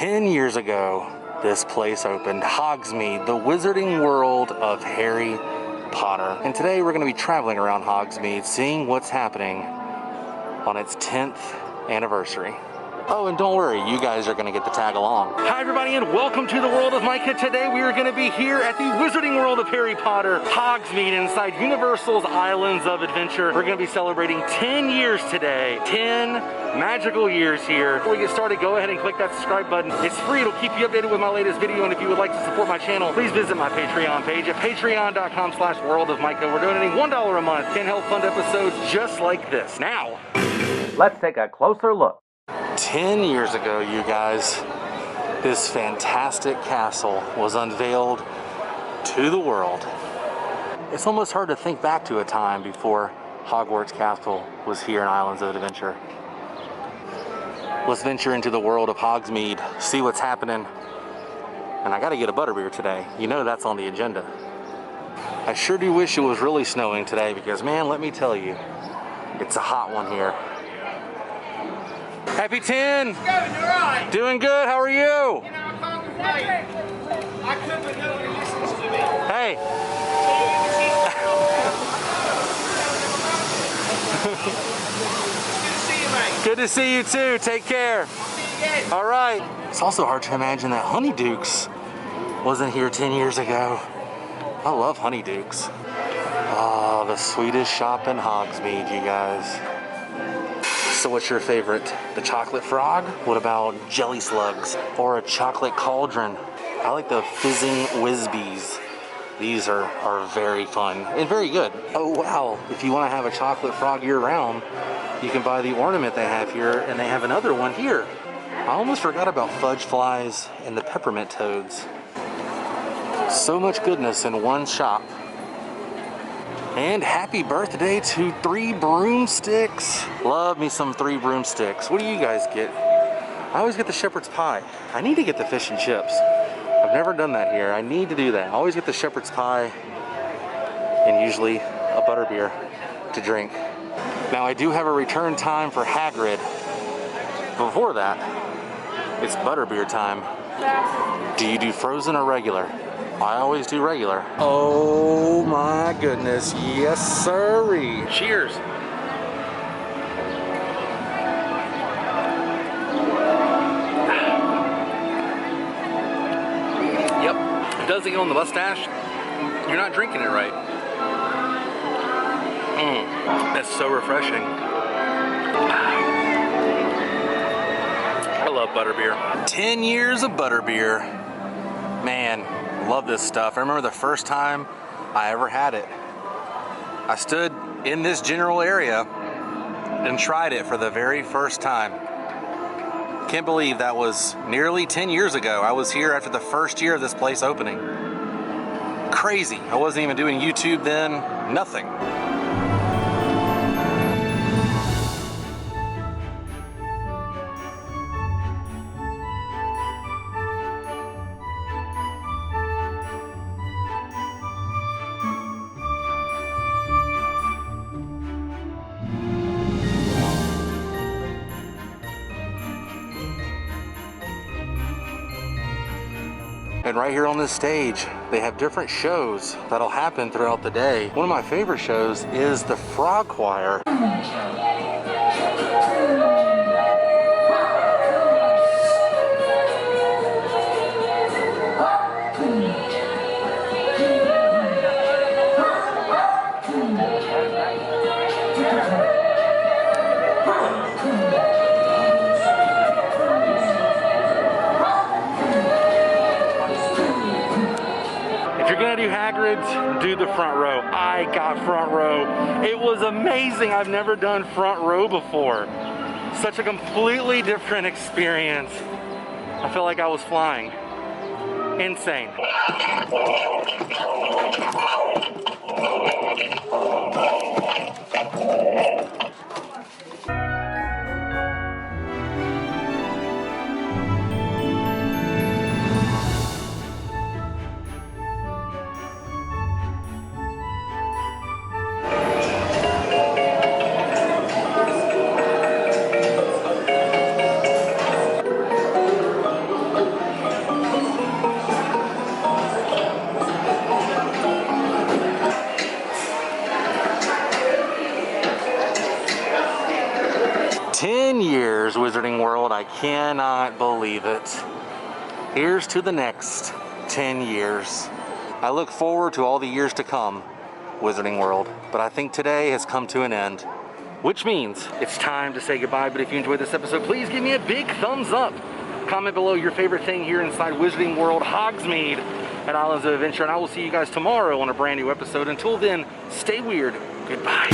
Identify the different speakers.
Speaker 1: 10 years ago, this place opened, Hogsmeade, the wizarding world of Harry Potter. And today we're going to be traveling around Hogsmeade, seeing what's happening on its 10th anniversary. Oh, and don't worry, you guys are going to get to tag along. Hi everybody, and welcome to the World of Micah. Today we are going to be here at the wizarding world of Harry Potter, Hogsmeade, inside Universal's Islands of Adventure. We're going to be celebrating 10 years today. 10 magical years here. Before we get started, go ahead and click that subscribe button. It's free. It'll keep you updated with my latest video. And if you would like to support my channel, please visit my Patreon page at patreon.com/worldofmicah. We're donating $1 a month. Can help fund episodes just like this. Now, let's take a closer look. 10 years ago, you guys, this fantastic castle was unveiled to the world. It's almost hard to think back to a time before Hogwarts Castle was here in Islands of Adventure. Let's venture into the world of Hogsmeade, see what's happening. And I gotta get a butterbeer today. You know that's on the agenda. I sure do wish it was really snowing today because, man, let me tell you, it's a hot one here. Happy 10!
Speaker 2: How's it going? You alright?
Speaker 1: Doing good, how are you?
Speaker 2: You know, I can't complain. I could, but no one listens to me.
Speaker 1: Hey!
Speaker 2: Good to see you, mate.
Speaker 1: Good to see you too, take care.
Speaker 2: See you again.
Speaker 1: Alright. It's also hard to imagine that Honeydukes wasn't here 10 years ago. I love Honeydukes. Oh, the sweetest shop in Hogsmeade, you guys. So what's your favorite? The chocolate frog? What about jelly slugs? Or a chocolate cauldron? I like the fizzing whizbees. These are very fun and very good. Oh wow, if you want to have a chocolate frog year round, you can buy the ornament they have here, and they have another one here. I almost forgot about fudge flies and the peppermint toads. So much goodness in one shop. And happy birthday to 3 broomsticks. Love me some 3 broomsticks. What do you guys get? I always get the shepherd's pie. I need to get the fish and chips. I've never done that here. I need to do that. I always get the shepherd's pie and usually a butterbeer to drink. Now I do have a return time for Hagrid. Before that, it's butterbeer time. Do you do frozen or regular? I always do regular. Oh my goodness, yes sirree. Cheers. Yep, it does get on the mustache. You're not drinking it right. That's so refreshing. I love butterbeer. 10 years of butterbeer. Man. Love this stuff. I remember the first time I ever had it. I stood in this general area and tried it for the very first time. Can't believe that was nearly 10 years ago. I was here after the first year of this place opening. Crazy. I wasn't even doing YouTube then. Nothing. And right here on this stage, they have different shows that'll happen throughout the day. One of my favorite shows is the Frog Choir. Do Hagrid's, do the front row. I got front row. It was amazing. I've never done front row before. Such a completely different experience. I felt like I was flying. Insane. World. I cannot believe it. Here's to the next 10 years. I look forward to all the years to come, Wizarding World, but I think today has come to an end, which means it's time to say goodbye. But if you enjoyed this episode, please give me a big thumbs up. Comment below your favorite thing here inside Wizarding World Hogsmeade at Islands of Adventure, and I will see you guys tomorrow on a brand new episode. Until then, stay weird. Goodbye.